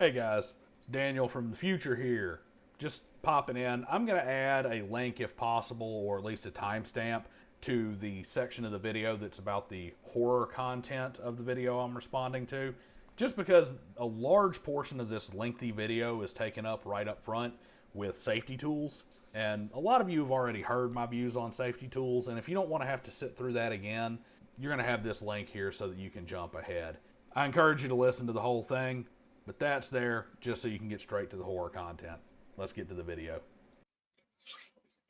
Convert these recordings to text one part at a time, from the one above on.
Hey guys, Daniel from the future here. Just popping in. I'm going to add a link if possible, or at least a timestamp, to the section of the video that's about the horror content of the video I'm responding to. Just because a large portion of this lengthy video is taken up right up front with safety tools. And a lot of you have already heard my views on safety tools, and if you don't want to have to sit through that again, you're going to have this link here so that you can jump ahead. I encourage you to listen to the whole thing, but that's there just so you can get straight to the horror content. Let's get to the video.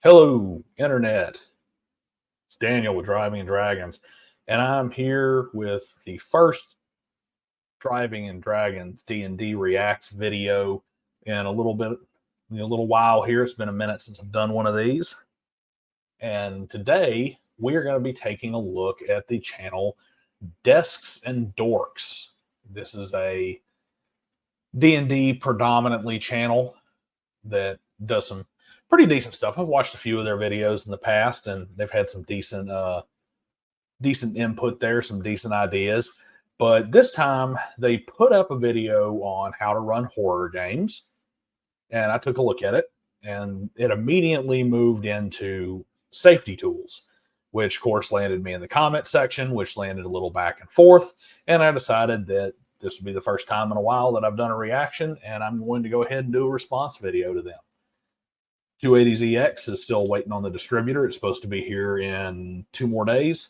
Hello, Internet. It's Daniel with Driving and Dragons, and I'm here with the first Driving and Dragons D&D Reacts video in a little while here. It's been a minute since I've done one of these. And today, we are going to be taking a look at the channel Desks and Dorks. This is a D&D predominantly channel that does some pretty decent stuff. I've watched a few of their videos in the past, and they've had some decent input there, some decent ideas. But this time, they put up a video on how to run horror games, and I took a look at it, and it immediately moved into safety tools, which of course landed me in the comment section, which landed a little back and forth, and I decided that this would be the first time in a while that I've done a reaction, and I'm going to go ahead and do a response video to them. 280ZX is still waiting on the distributor. It's supposed to be here in 2 more days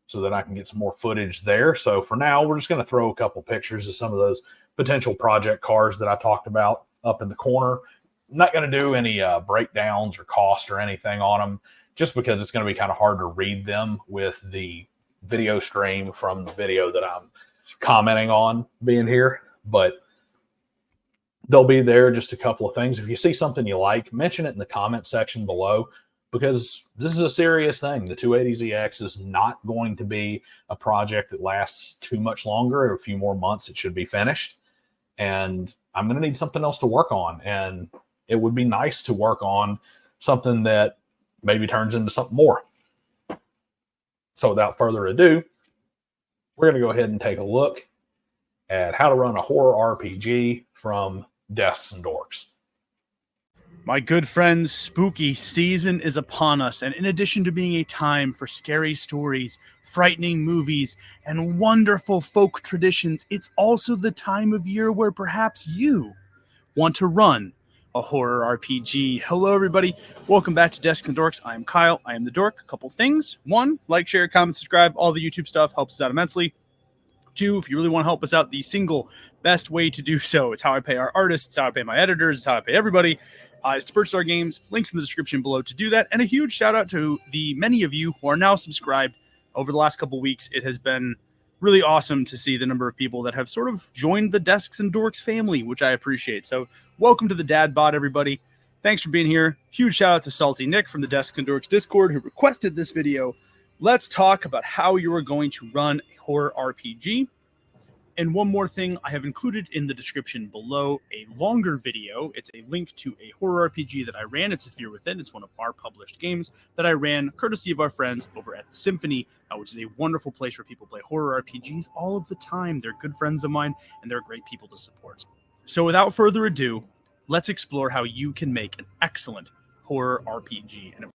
so that I can get some more footage there. So for now, we're just going to throw a couple pictures of some of those potential project cars that I talked about up in the corner. I'm not going to do any breakdowns or cost or anything on them, just because it's going to be kind of hard to read them with the video stream from the video that I'm commenting on being here. But they'll be there, just a couple of things. If you see something you like, mention it in the comment section below, because this is a serious thing. The 280ZX is not going to be a project that lasts too much longer. A few more months, it should be finished. And I'm going to need something else to work on. And it would be nice to work on something that maybe turns into something more. So without further ado, we're going to go ahead and take a look at how to run a horror RPG from Desks and Dorks. My good friends, spooky season is upon us, and in addition to being a time for scary stories, frightening movies, and wonderful folk traditions, it's also the time of year where perhaps you want to run a horror RPG. Hello, everybody. Welcome back to Desks and Dorks. I'm Kyle. I am the dork. A couple things. 1, like, share, comment, subscribe. All the YouTube stuff helps us out immensely. 2, if you really want to help us out, the single best way to do so, it's how I pay our artists, it's how I pay my editors, it's how I pay everybody, is to purchase our games. Links in the description below to do that. And a huge shout out to the many of you who are now subscribed over the last couple weeks. It has been really awesome to see the number of people that have sort of joined the Desks and Dorks family, which I appreciate. So welcome to the Dad Bod, everybody. Thanks for being here. Huge shout out to Salty Nick from the Desks and Dorks Discord who requested this video. Let's talk about how you are going to run a horror RPG. And one more thing, I have included in the description below a longer video. It's a link to a horror RPG that I ran. It's A Fear Within. It's one of our published games that I ran courtesy of our friends over at the Symphony, which is a wonderful place where people play horror RPGs all of the time. They're good friends of mine, and they're great people to support. So without further ado, let's explore how you can make an excellent horror RPG. And of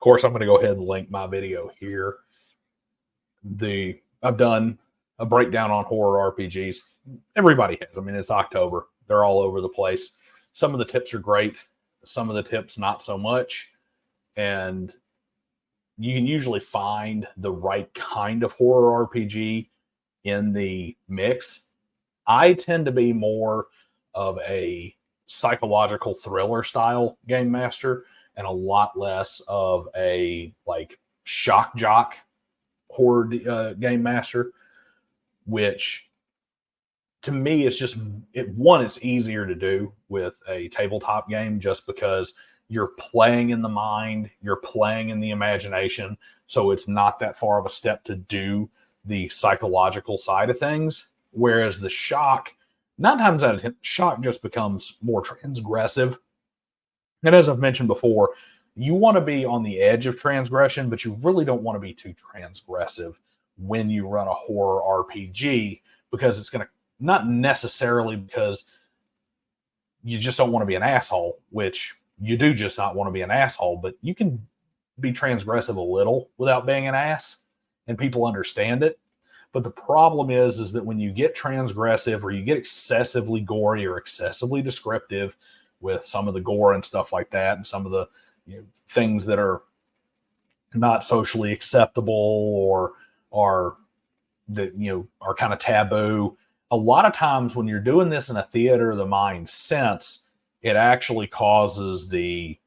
course, I'm going to go ahead and link my video here. I've done a breakdown on horror RPGs. Everybody has. I mean, it's October. They're all over the place. Some of the tips are great. Some of the tips, not so much. And you can usually find the right kind of horror RPG in the mix. I tend to be more of a psychological thriller style game master and a lot less of a shock jock horror game master, which to me is just it's easier to do with a tabletop game, just because you're playing in the mind, you're playing in the imagination, so it's not that far of a step to do the psychological side of things. Whereas the shock, 9 times out of 10, shock just becomes more transgressive. And as I've mentioned before, you want to be on the edge of transgression, but you really don't want to be too transgressive when you run a horror RPG, because it's going to not necessarily because you just don't want to be an asshole, which you do just not want to be an asshole, but you can be transgressive a little without being an ass, and people understand it. But the problem is that when you get transgressive or you get excessively gory or excessively descriptive with some of the gore and stuff like that, and some of the things that are not socially acceptable or are that are kind of taboo, a lot of times when you're doing this in a theater of the mind sense, it actually causes the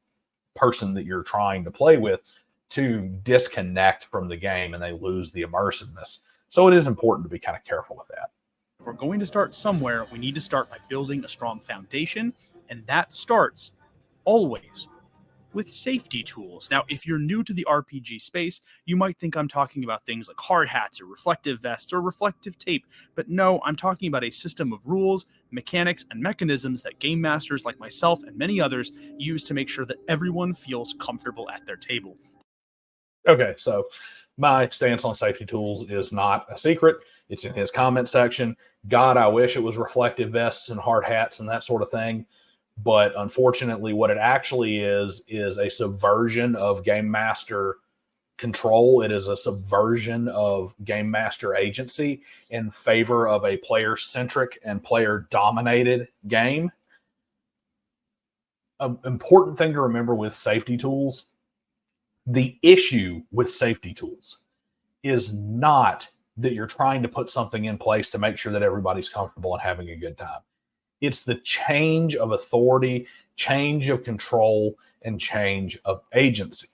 person that you're trying to play with to disconnect from the game, and they lose the immersiveness. So it is important to be kind of careful with that. If we're going to start somewhere, we need to start by building a strong foundation, and that starts always with safety tools. Now, if you're new to the RPG space, you might think I'm talking about things like hard hats or reflective vests or reflective tape, but no, I'm talking about a system of rules, mechanics, and mechanisms that game masters like myself and many others use to make sure that everyone feels comfortable at their table. Okay, so my stance on safety tools is not a secret. It's in his comment section. God, I wish it was reflective vests and hard hats and that sort of thing. But unfortunately, what it actually is a subversion of game master control. It is a subversion of game master agency in favor of a player-centric and player-dominated game. An important thing to remember with safety tools, the issue with safety tools is not that you're trying to put something in place to make sure that everybody's comfortable and having a good time. It's the change of authority, change of control, and change of agency.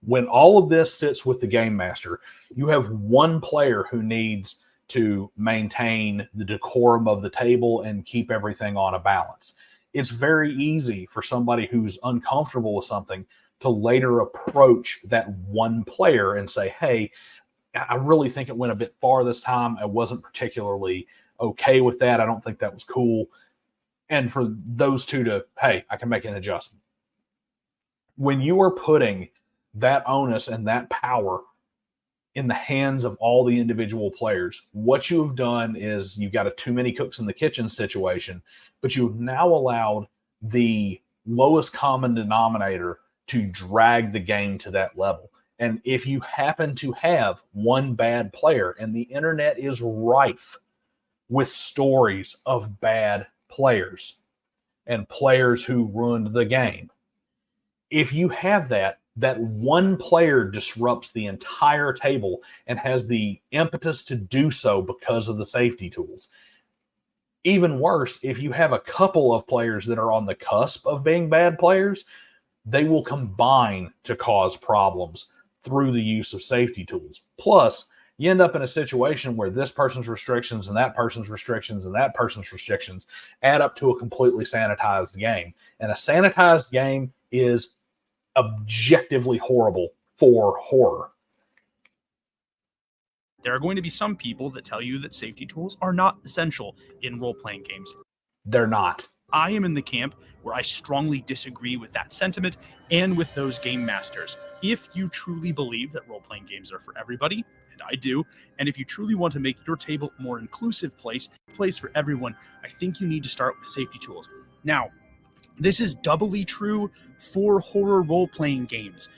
When all of this sits with the game master, you have one player who needs to maintain the decorum of the table and keep everything on a balance. It's very easy for somebody who's uncomfortable with something to later approach that one player and say, hey, I really think it went a bit far this time. I wasn't particularly okay with that. I don't think that was cool. And for those two to, hey, I can make an adjustment. When you are putting that onus and that power in the hands of all the individual players, what you have done is you've got a too many cooks in the kitchen situation, but you've now allowed the lowest common denominator to drag the game to that level. And if you happen to have one bad player, and the internet is rife with stories of bad players and players who ruined the game, if you have that one player disrupts the entire table and has the impetus to do so because of the safety tools. Even worse, if you have a couple of players that are on the cusp of being bad players, they will combine to cause problems through the use of safety tools. Plus, you end up in a situation where this person's restrictions and that person's restrictions and that person's restrictions add up to a completely sanitized game. And a sanitized game is objectively horrible for horror. There are going to be some people that tell you that safety tools are not essential in role-playing games. They're not. I am in the camp where I strongly disagree with that sentiment and with those game masters. If you truly believe that role-playing games are for everybody, and I do, and if you truly want to make your table a more inclusive place for everyone, I think you need to start with safety tools. Now, this is doubly true for horror role-playing games.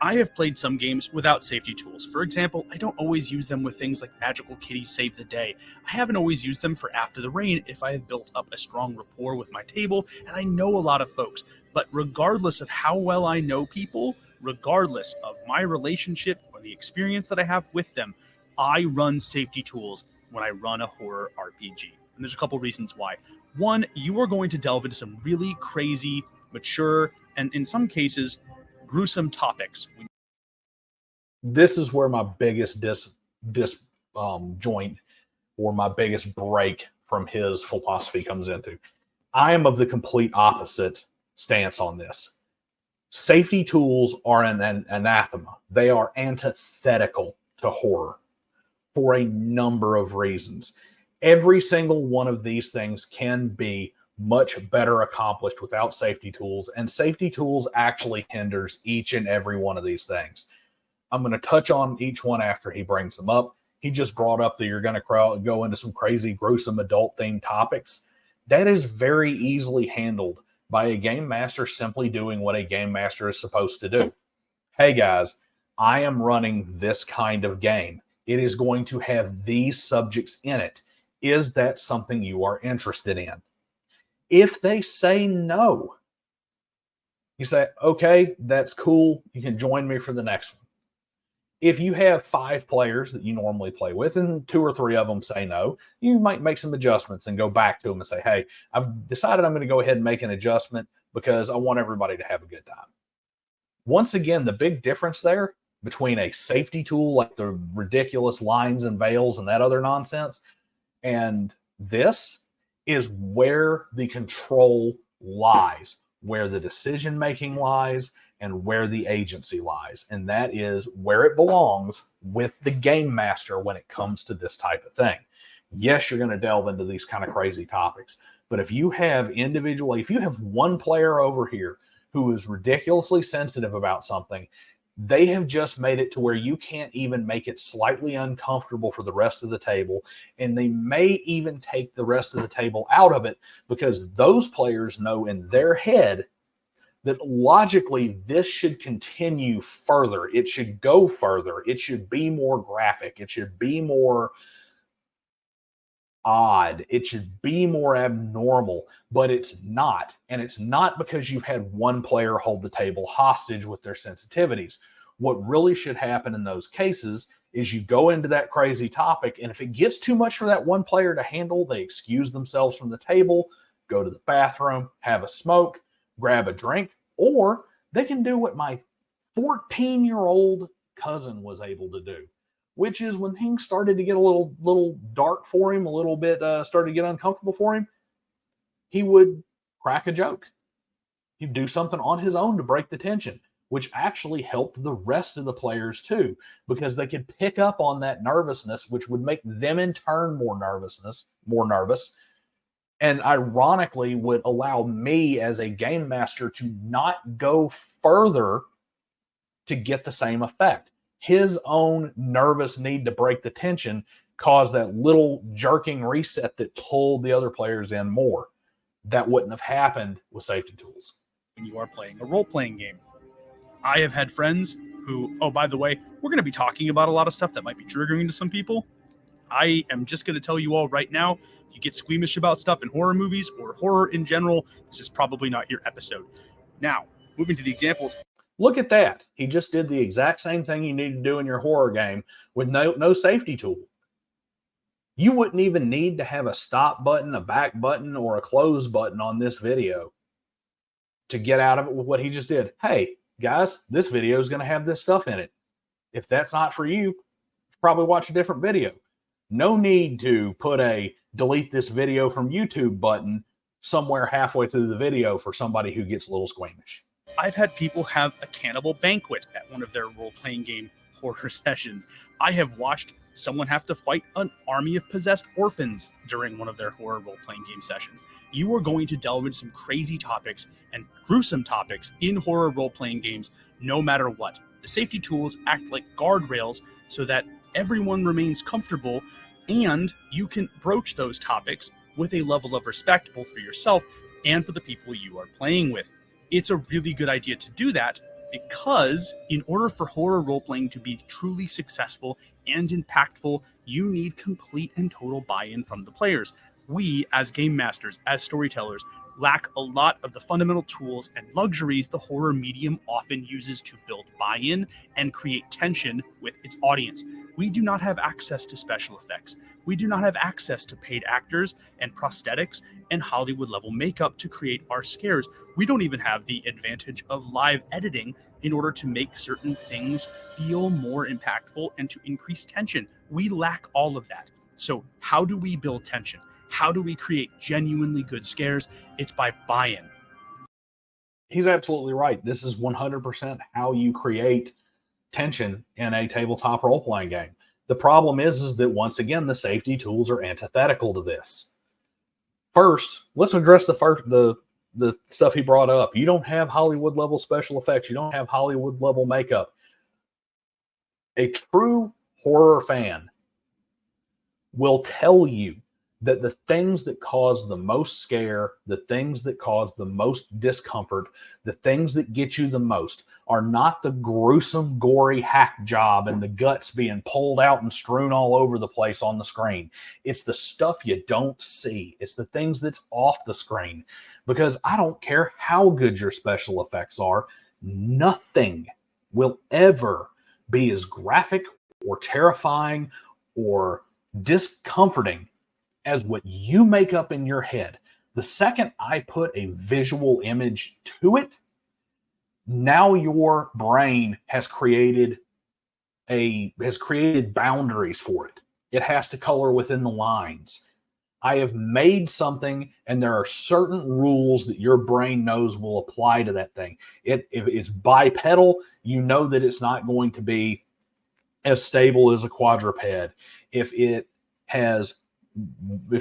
I have played some games without safety tools. For example, I don't always use them with things like Magical Kitties Save the Day. I haven't always used them for After the Rain if I have built up a strong rapport with my table and I know a lot of folks. But regardless of how well I know people, regardless of my relationship or the experience that I have with them, I run safety tools when I run a horror RPG. And there's a couple reasons why. One, you are going to delve into some really crazy, mature, and in some cases, gruesome topics. This is where my biggest disjoint or my biggest break from his philosophy comes into. I am of the complete opposite stance on this. Safety tools are an anathema. They are antithetical to horror for a number of reasons. Every single one of these things can be much better accomplished without safety tools, and safety tools actually hinders each and every one of these things. I'm going to touch on each one after he brings them up. he just brought up that you're going to go into some crazy, gruesome adult-themed topics. That is very easily handled by a game master simply doing what a game master is supposed to do. Hey guys, I am running this kind of game. It is going to have these subjects in it. Is that something you are interested in? If they say no, you say, okay, that's cool. You can join me for the next one. If you have 5 players that you normally play with and 2 or 3 of them say no, you might make some adjustments and go back to them and say, hey, I've decided I'm going to go ahead and make an adjustment because I want everybody to have a good time. Once again, the big difference there between a safety tool like the ridiculous lines and veils and that other nonsense and this is where the control lies, where the decision-making lies, and where the agency lies. And that is where it belongs with the game master when it comes to this type of thing. Yes, you're going to delve into these kind of crazy topics, but if you have one player over here who is ridiculously sensitive about something, they have just made it to where you can't even make it slightly uncomfortable for the rest of the table. And they may even take the rest of the table out of it because those players know in their head that logically this should continue further. It should go further. It should be more graphic. It should be more odd. It should be more abnormal, but it's not. And it's not because you've had one player hold the table hostage with their sensitivities. What really should happen in those cases is you go into that crazy topic, and if it gets too much for that one player to handle, they excuse themselves from the table, go to the bathroom, have a smoke, grab a drink, or they can do what my 14-year-old cousin was able to do, which is when things started to get a little dark for him, a little bit started to get uncomfortable for him, he would crack a joke. He'd do something on his own to break the tension, which actually helped the rest of the players too, because they could pick up on that nervousness, which would make them in turn more nervous, and ironically would allow me as a game master to not go further to get the same effect. His own nervous need to break the tension caused that little jerking reset that pulled the other players in more. That wouldn't have happened with safety tools. When you are playing a role-playing game. I have had friends who, oh, by the way, we're going to be talking about a lot of stuff that might be triggering to some people. I am just going to tell you all right now, if you get squeamish about stuff in horror movies or horror in general, this is probably not your episode. Now, moving to the examples. Look at that. He just did the exact same thing you need to do in your horror game with no safety tool. You wouldn't even need to have a stop button, a back button, or a close button on this video to get out of it with what he just did. Hey, guys, this video is going to have this stuff in it. If that's not for you, probably watch a different video. No need to put a delete this video from YouTube button somewhere halfway through the video for somebody who gets a little squeamish. I've had people have a cannibal banquet at one of their role-playing game horror sessions. I have watched someone have to fight an army of possessed orphans during one of their horror role-playing game sessions. You are going to delve into some crazy topics and gruesome topics in horror role-playing games no matter what. The safety tools act like guardrails so that everyone remains comfortable and you can broach those topics with a level of respect both for yourself and for the people you are playing with. It's a really good idea to do that because in order for horror role-playing to be truly successful and impactful, you need complete and total buy-in from the players. We, as game masters, as storytellers, lack a lot of the fundamental tools and luxuries the horror medium often uses to build buy-in and create tension with its audience. We do not have access to special effects. We do not have access to paid actors and prosthetics and Hollywood-level makeup to create our scares. We don't even have the advantage of live editing in order to make certain things feel more impactful and to increase tension. We lack all of that. So how do we build tension? How do we create genuinely good scares? It's by buy-in. He's absolutely right. This is 100% how you create tension in a tabletop role-playing game. The problem is that once again, the safety tools are antithetical to this. First, let's address the stuff he brought up. You don't have Hollywood-level special effects. You don't have Hollywood-level makeup. A true horror fan will tell you that the things that cause the most scare, the things that cause the most discomfort, the things that get you the most are not the gruesome, gory hack job and the guts being pulled out and strewn all over the place on the screen. It's the stuff you don't see. It's the things that's off the screen. Because I don't care how good your special effects are, nothing will ever be as graphic or terrifying or discomforting as what you make up in your head. The second I put a visual image to it, now your brain has created boundaries for it. It has to color within the lines. I have made something, and there are certain rules that your brain knows will apply to that thing. If it's bipedal, you know that it's not going to be as stable as a quadruped. If it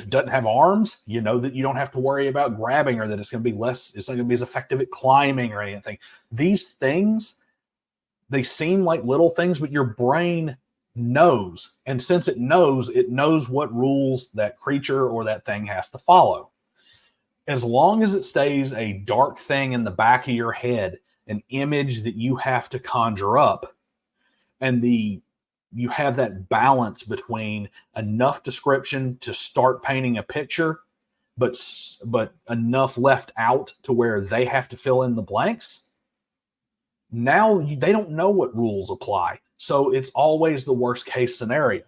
doesn't have arms, you know that you don't have to worry about grabbing, or that it's not going to be as effective at climbing or anything. These things, they seem like little things, but your brain knows. And since it knows what rules that creature or that thing has to follow. As long as it stays a dark thing in the back of your head, an image that you have to conjure up, and you have that balance between enough description to start painting a picture, but enough left out to where they have to fill in the blanks. Now they don't know what rules apply. So it's always the worst case scenario.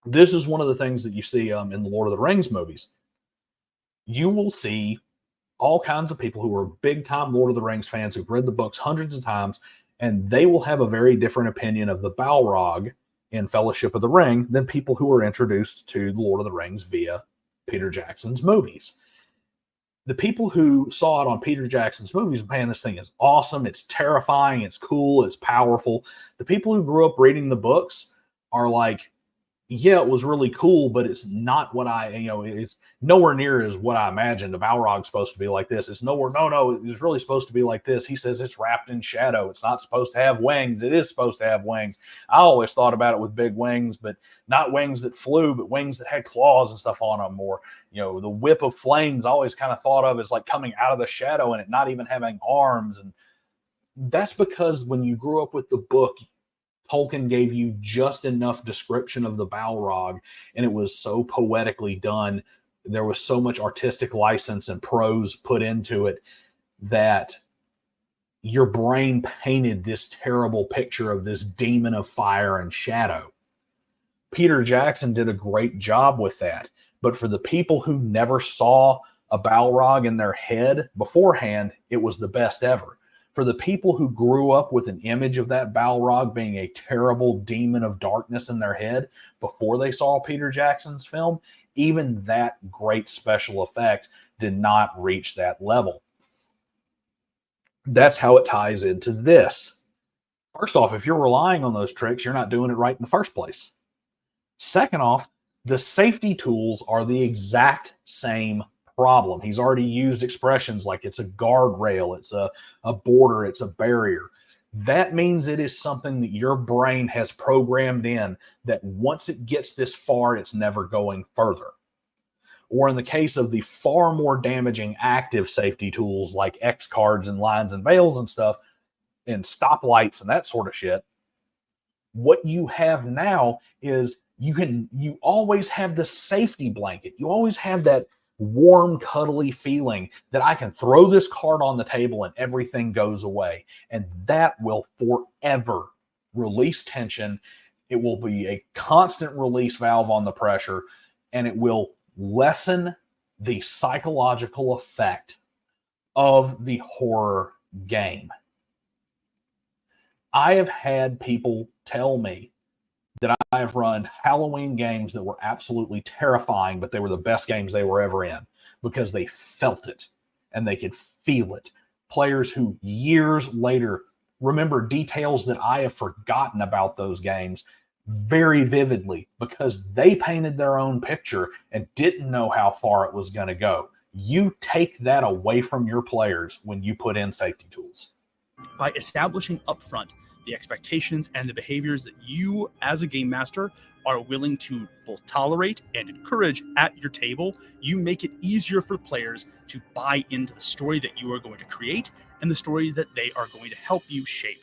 This is one of the things that you see in the Lord of the Rings movies. You will see all kinds of people who are big time Lord of the Rings fans who've read the books hundreds of times, and they will have a very different opinion of the Balrog in Fellowship of the Ring than people who are introduced to the Lord of the Rings via Peter Jackson's movies. The people who saw it on Peter Jackson's movies, man, this thing is awesome. It's terrifying. It's cool. It's powerful. The people who grew up reading the books are like, yeah, it was really cool, but it's not what it's nowhere near as what I imagined. The Balrog's supposed to be like this. It's nowhere. No, it's really supposed to be like this. He says it's wrapped in shadow. It's not supposed to have wings. It is supposed to have wings. I always thought about it with big wings, but not wings that flew, but wings that had claws and stuff on them. Or, the whip of flames I always kind of thought of as like coming out of the shadow and it not even having arms. And that's because when you grew up with the book, Tolkien gave you just enough description of the Balrog, and it was so poetically done. There was so much artistic license and prose put into it that your brain painted this terrible picture of this demon of fire and shadow. Peter Jackson did a great job with that. But for the people who never saw a Balrog in their head beforehand, it was the best ever. For the people who grew up with an image of that Balrog being a terrible demon of darkness in their head before they saw Peter Jackson's film, even that great special effect did not reach that level. That's how it ties into this. First off, if you're relying on those tricks, you're not doing it right in the first place. Second off, the safety tools are the exact same problem. He's already used expressions like it's a guardrail, it's a border, it's a barrier. That means it is something that your brain has programmed in that once it gets this far, it's never going further. Or in the case of the far more damaging active safety tools like X cards and lines and veils and stuff, and stoplights and that sort of shit, what you have now is you always have the safety blanket. You always have that warm, cuddly feeling that I can throw this card on the table and everything goes away. And that will forever release tension. It will be a constant release valve on the pressure, and it will lessen the psychological effect of the horror game. I have had people tell me that I have run Halloween games that were absolutely terrifying, but they were the best games they were ever in because they felt it and they could feel it. Players who years later remember details that I have forgotten about those games very vividly because they painted their own picture and didn't know how far it was going to go. You take that away from your players when you put in safety tools. By establishing upfront the expectations and the behaviors that you as a game master are willing to both tolerate and encourage at your table. You make it easier for players to buy into the story that you are going to create and the story that they are going to help you shape.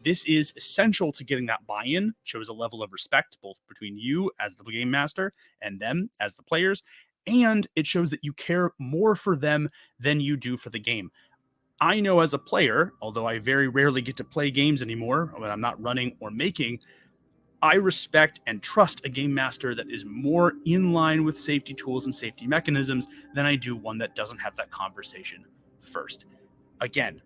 This is essential to getting that buy-in, shows a level of respect both between you as the game master and them as the players, and it shows that you care more for them than you do for the game. I know as a player, although I very rarely get to play games anymore when I'm not running or making, I respect and trust a game master that is more in line with safety tools and safety mechanisms than I do one that doesn't have that conversation first. Again,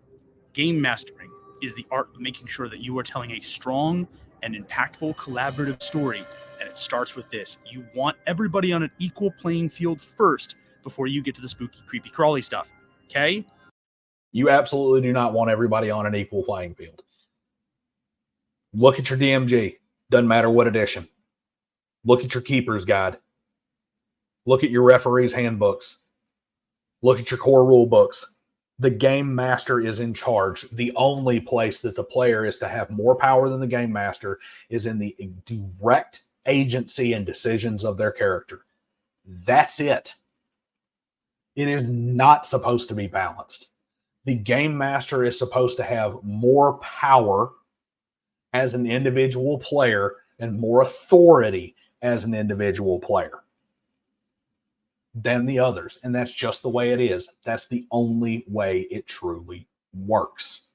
game mastering is the art of making sure that you are telling a strong and impactful collaborative story, and it starts with this. You want everybody on an equal playing field first before you get to the spooky, creepy, crawly stuff, okay? You absolutely do not want everybody on an equal playing field. Look at your DMG. Doesn't matter what edition. Look at your keeper's guide. Look at your referee's handbooks. Look at your core rule books. The game master is in charge. The only place that the player is to have more power than the game master is in the direct agency and decisions of their character. That's it. It is not supposed to be balanced. The game master is supposed to have more power as an individual player and more authority as an individual player than the others. And that's just the way it is. That's the only way it truly works.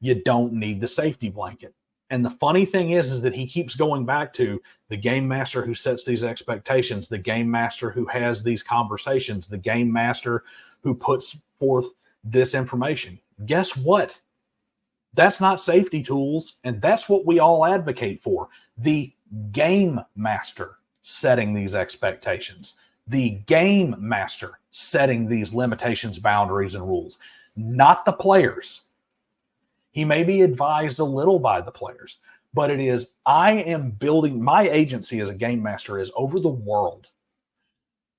You don't need the safety blanket. And the funny thing is that he keeps going back to the game master who sets these expectations, the game master who has these conversations, the game master who puts forth this information. Guess what? That's not safety tools, and that's what we all advocate for. The game master setting these expectations. The game master setting these limitations, boundaries, and rules, not the players. He may be advised a little by the players, but it is, I am building, my agency as a game master is over the world.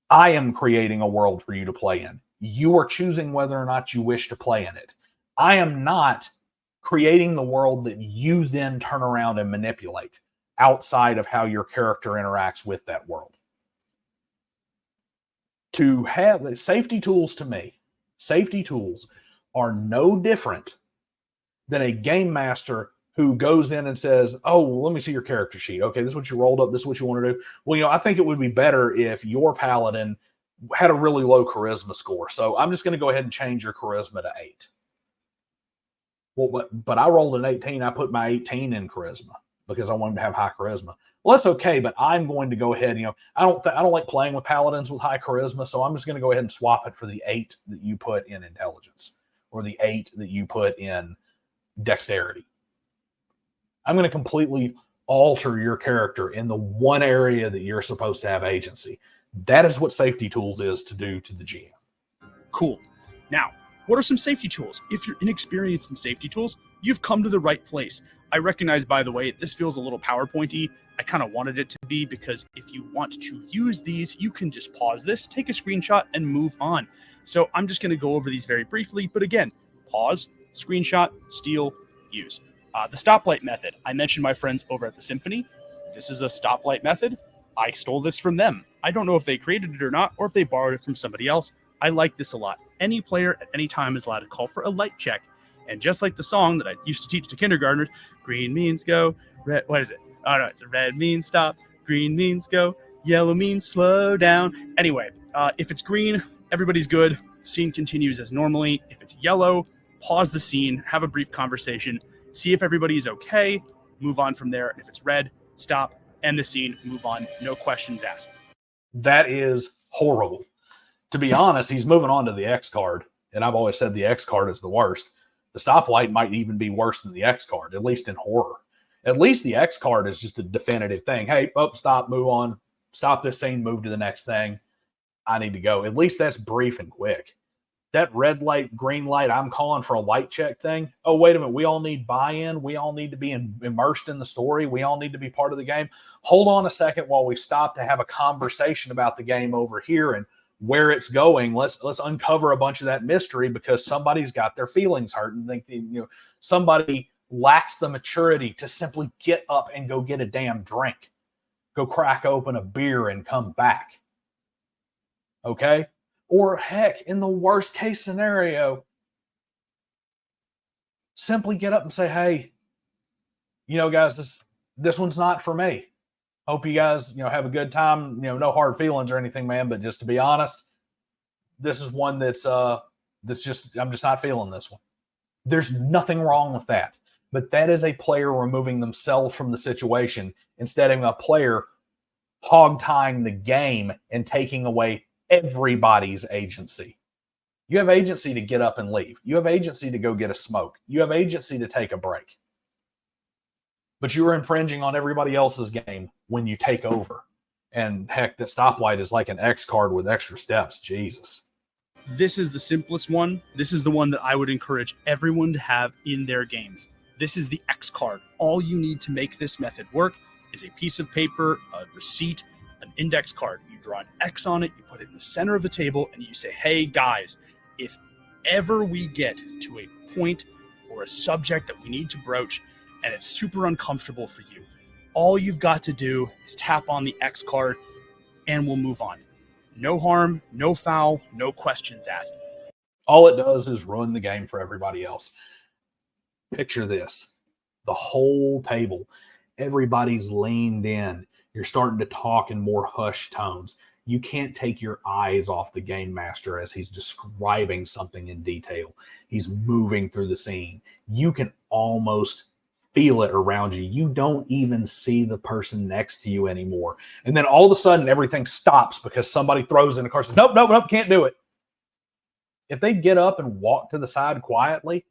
I am creating a world for you to play in. You are choosing whether or not you wish to play in it. I am not creating the world that you then turn around and manipulate outside of how your character interacts with that world. To have safety tools, to me, safety tools are no different than a game master who goes in and says, oh, well, let me see your character sheet. Okay, this is what you rolled up. This is what you want to do. Well, I think it would be better if your paladin had a really low charisma score. So I'm just going to go ahead and change your charisma to 8. Well, but I rolled an 18. I put my 18 in charisma because I want him to have high charisma. Well, that's okay, but I'm going to go ahead. I don't like playing with paladins with high charisma, so I'm just going to go ahead and swap it for the 8 that you put in intelligence or the 8 that you put in dexterity. I'm going to completely alter your character in the one area that you're supposed to have agency. That is what safety tools is to do to the GM. Cool. Now, what are some safety tools? If you're inexperienced in safety tools, you've come to the right place. I recognize, by the way, this feels a little PowerPoint-y. I kind of wanted it to be because if you want to use these, you can just pause this, take a screenshot, and move on. So I'm just going to go over these very briefly. But again, pause, screenshot, steal, use. The stoplight method. I mentioned my friends over at the Symphony. This is a stoplight method. I stole this from them. I don't know if they created it or not, or if they borrowed it from somebody else. I like this a lot. Any player at any time is allowed to call for a light check. And just like the song that I used to teach to kindergartners, green means go, red, what is it? Oh no, it's a red means stop, green means go, yellow means slow down. Anyway, if it's green, everybody's good. Scene continues as normally. If it's yellow, pause the scene, have a brief conversation, see if everybody's okay, move on from there. And if it's red, stop, end the scene, move on, no questions asked. That is horrible. To be honest, he's moving on to the X card, and I've always said the X card is the worst. The stoplight might even be worse than the X card, at least in horror. At least the X card is just a definitive thing. Hey, stop, move on, stop this scene, move to the next thing. I need to go. At least that's brief and quick. That red light, green light, I'm calling for a light check thing. Oh, wait a minute. We all need buy-in. We all need to be immersed in the story. We all need to be part of the game. Hold on a second while we stop to have a conversation about the game over here and where it's going. Let's uncover a bunch of that mystery because somebody's got their feelings hurt and think somebody lacks the maturity to simply get up and go get a damn drink, go crack open a beer and come back. Okay? Or heck, in the worst case scenario, simply get up and say, hey, guys, this one's not for me. Hope you guys, have a good time. No hard feelings or anything, man. But just to be honest, this is one I'm just not feeling this one. There's nothing wrong with that. But that is a player removing themselves from the situation instead of a player hog-tying the game and taking away everybody's agency. You have agency to get up and leave. You have agency to go get a smoke. You have agency to take a break. But you are infringing on everybody else's game when you take over. And heck, the stoplight is like an X card with extra steps. Jesus. This is the simplest one. This is the one that I would encourage everyone to have in their games. This is the X card. All you need to make this method work is a piece of paper, a receipt, an index card. You draw an X on it, you put it in the center of the table, and you say, hey guys, if ever we get to a point or a subject that we need to broach and it's super uncomfortable for you, all you've got to do is tap on the X card and we'll move on. No harm, no foul, no questions asked. All it does is ruin the game for everybody else. Picture this. The whole table, everybody's leaned in. You're starting to talk in more hushed tones. You can't take your eyes off the game master as he's describing something in detail. He's moving through the scene. You can almost feel it around you. You don't even see the person next to you anymore. And then all of a sudden, everything stops because somebody throws in a car and says, nope, can't do it. If they get up and walk to the side quietly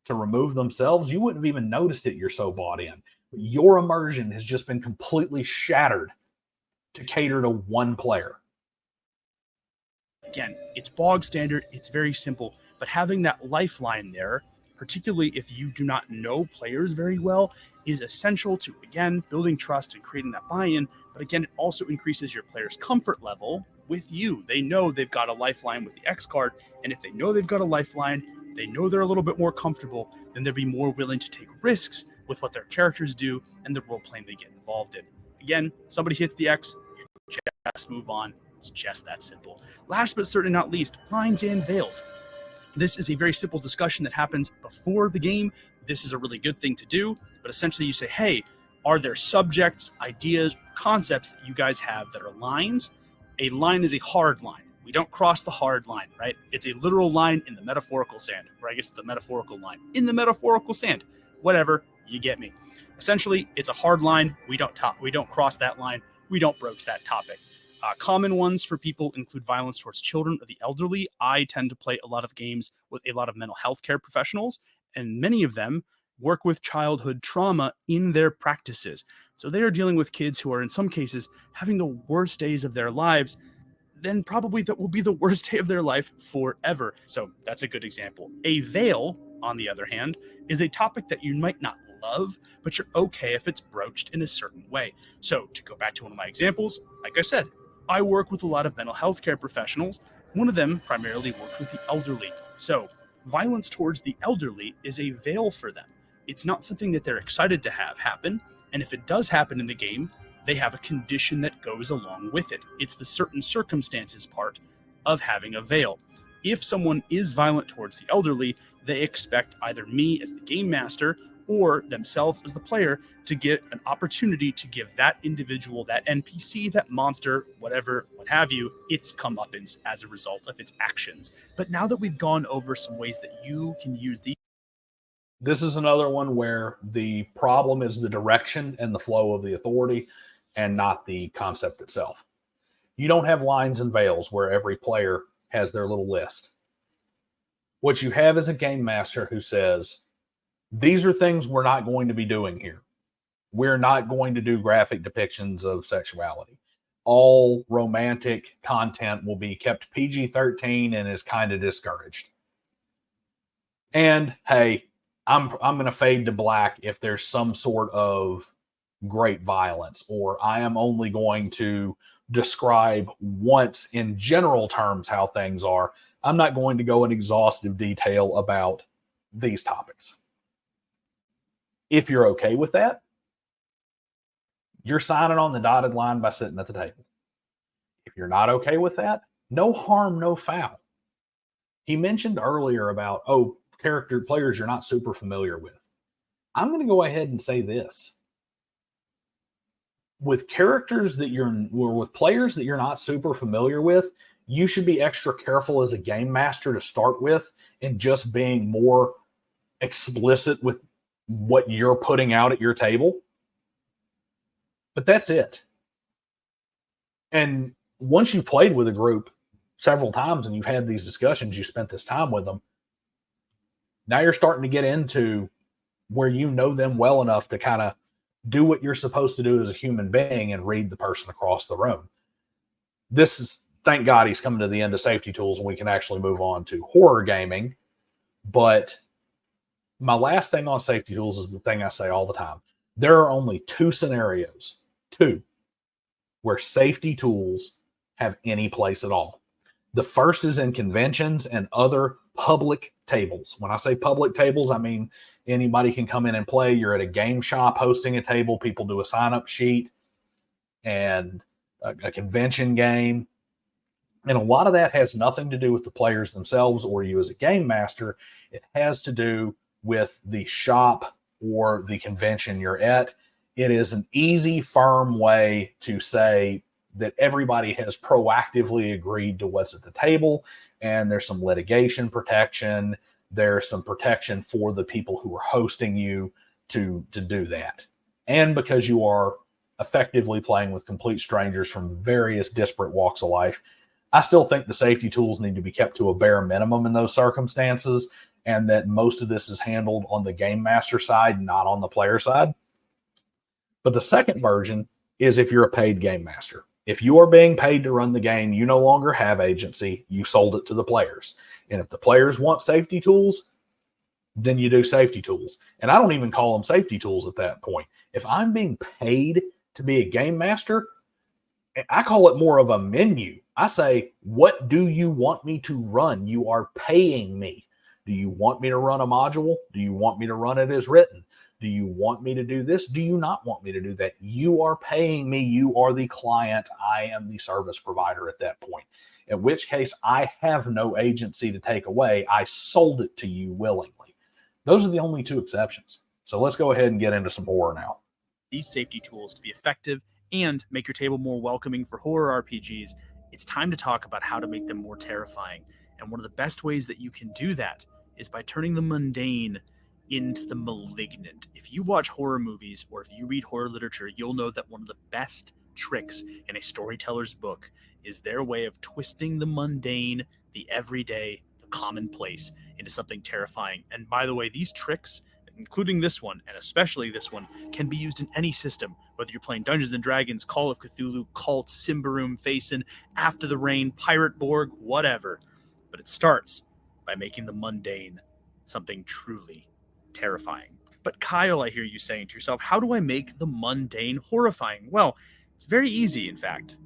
to remove themselves, you wouldn't have even noticed it. You're so bought in. Your immersion has just been completely shattered to cater to one player. Again, it's bog standard. It's very simple. But having that lifeline there, particularly if you do not know players very well, is essential to, again, building trust and creating that buy-in. But again, it also increases your player's comfort level with you. They know they've got a lifeline with the X card. And if they know they've got a lifeline, they know they're a little bit more comfortable, then they'll be more willing to take risks with what their characters do and the role-playing they get involved in. Again, somebody hits the X, you just move on. It's just that simple. Last but certainly not least, lines and veils. This is a very simple discussion that happens before the game. This is a really good thing to do, but essentially you say, hey, are there subjects, ideas, concepts that you guys have that are lines? A line is a hard line. We don't cross the hard line, right? It's a literal line in the metaphorical sand, or I guess it's a metaphorical line in the metaphorical sand. Whatever, you get me. Essentially, it's a hard line. We don't cross that line. We don't broach that topic. Common ones for people include violence towards children or the elderly. I tend to play a lot of games with a lot of mental health care professionals, and many of them work with childhood trauma in their practices. So they are dealing with kids who are, in some cases, having the worst days of their lives. Then probably that will be the worst day of their life forever. So that's a good example. A veil, on the other hand, is a topic that you might not love, but you're okay if it's broached in a certain way. So to go back to one of my examples, like I said, I work with a lot of mental health care professionals. One of them primarily works with the elderly. So violence towards the elderly is a veil for them. It's not something that they're excited to have happen. And if it does happen in the game, they have a condition that goes along with it. It's the certain circumstances part of having a veil. If someone is violent towards the elderly, they expect either me as the game master or themselves as the player to get an opportunity to give that individual, that NPC, that monster, whatever, what have you, its comeuppance as a result of its actions. But now that we've gone over some ways that you can use these. This is another one where the problem is the direction and the flow of the authority and not the concept itself. You don't have lines and veils where every player has their little list. What you have is a game master who says, these are things we're not going to be doing here. We're not going to do graphic depictions of sexuality. All romantic content will be kept PG-13 and is kind of discouraged. And hey, I'm going to fade to black if there's some sort of great violence, or I am only going to describe once in general terms how things are. I'm not going to go in exhaustive detail about these topics. If you're okay with that, you're signing on the dotted line by sitting at the table. If you're not okay with that, no harm, no foul. He mentioned earlier about, character players you're not super familiar with. I'm going to go ahead and say this. With characters that with players that you're not super familiar with, you should be extra careful as a game master to start with and just being more explicit with what you're putting out at your table. But that's it. And once you've played with a group several times and you've had these discussions, you spent this time with them, now you're starting to get into where you know them well enough to kind of do what you're supposed to do as a human being and read the person across the room. This is, thank God he's coming to the end of safety tools and we can actually move on to horror gaming. But my last thing on safety tools is the thing I say all the time. There are only two scenarios, where safety tools have any place at all. The first is in conventions and other public tables. When I say public tables, I mean anybody can come in and play. You're at a game shop hosting a table. People do a sign-up sheet and a convention game. And a lot of that has nothing to do with the players themselves or you as a game master. It has to do with the shop or the convention you're at. It is an easy, firm way to say that everybody has proactively agreed to what's at the table, and there's some litigation protection. There's some protection for the people who are hosting you to do that. And because you are effectively playing with complete strangers from various disparate walks of life, I still think the safety tools need to be kept to a bare minimum in those circumstances, and that most of this is handled on the game master side, not on the player side. But the second version is if you're a paid game master. If you are being paid to run the game, you no longer have agency. You sold it to the players. And if the players want safety tools, then you do safety tools. And I don't even call them safety tools at that point. If I'm being paid to be a game master, I call it more of a menu. I say, what do you want me to run? You are paying me. Do you want me to run a module? Do you want me to run it as written? Do you want me to do this? Do you not want me to do that? You are paying me. You are the client. I am the service provider at that point. In which case, I have no agency to take away. I sold it to you willingly. Those are the only two exceptions. So let's go ahead and get into some horror now. These safety tools to be effective and make your table more welcoming for horror RPGs, it's time to talk about how to make them more terrifying. And one of the best ways that you can do that is by turning the mundane into the malignant. If you watch horror movies or if you read horror literature, you'll know that one of the best tricks in a storyteller's book is their way of twisting the mundane, the everyday, the commonplace into something terrifying. And by the way, these tricks, including this one, and especially this one, can be used in any system, whether you're playing Dungeons & Dragons, Call of Cthulhu, Cult, Symbaroum, Facin, After the Rain, Pirate Borg, whatever. But it starts by making the mundane something truly terrifying. But Kyle, I hear you saying to yourself, how do I make the mundane horrifying? Well, it's very easy, in fact.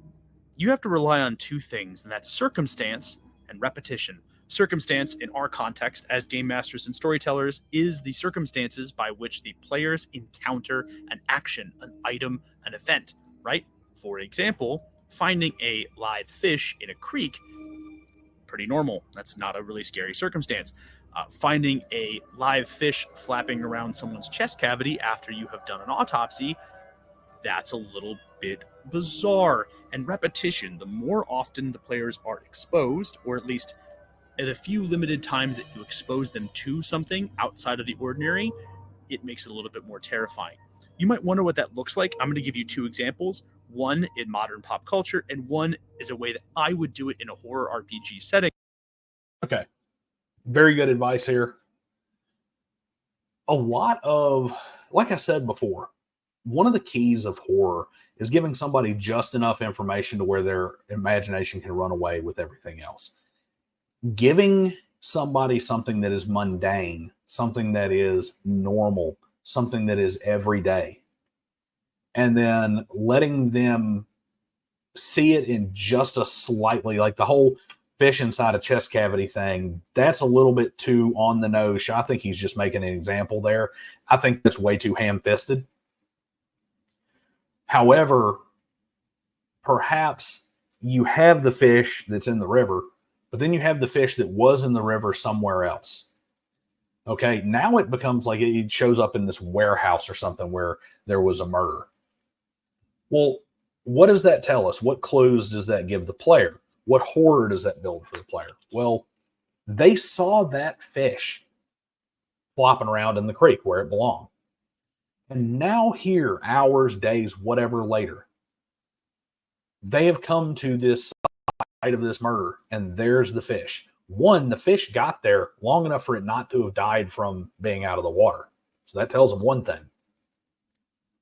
You have to rely on two things, and that's circumstance and repetition. Circumstance, in our context as game masters and storytellers, is the circumstances by which the players encounter an action, an item, an event, right? For example, finding a live fish in a creek, pretty normal. That's not a really scary circumstance. Finding a live fish flapping around someone's chest cavity after you have done an autopsy, that's a little bit bizarre. And repetition, the more often the players are exposed, or at least at a few limited times that you expose them to something outside of the ordinary, it makes it a little bit more terrifying. You might wonder what that looks like. I'm going to give you two examples. One in modern pop culture, and one is a way that I would do it in a horror RPG setting. Okay. Very good advice here. A lot of, like I said before, one of the keys of horror is giving somebody just enough information to where their imagination can run away with everything else. Giving somebody something that is mundane, something that is normal, something that is everyday, and then letting them see it in just a slightly, like the whole fish inside a chest cavity thing, that's a little bit too on the nose. I think he's just making an example there. I think that's way too ham-fisted. However, perhaps you have the fish that's in the river, but then you have the fish that was in the river somewhere else. Okay, now it becomes like it shows up in this warehouse or something where there was a murder. Well, what does that tell us? What clues does that give the player? What horror does that build for the player? Well, they saw that fish flopping around in the creek where it belonged. And now here, hours, days, whatever later, they have come to this site of this murder, and there's the fish. One, the fish got there long enough for it not to have died from being out of the water. So that tells them one thing.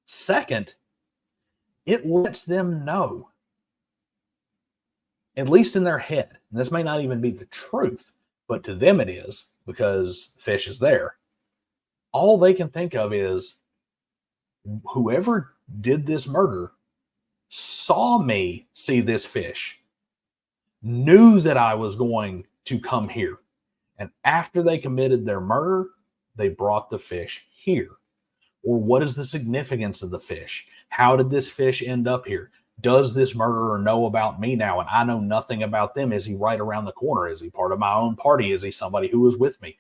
Second, it lets them know, at least in their head, and this may not even be the truth, but to them it is, because the fish is there. All they can think of is, whoever did this murder saw me see this fish, knew that I was going to come here. And after they committed their murder, they brought the fish here. Or what is the significance of the fish? How did this fish end up here? Does this murderer know about me now and I know nothing about them? Is he right around the corner? Is he part of my own party? Is he somebody who was with me?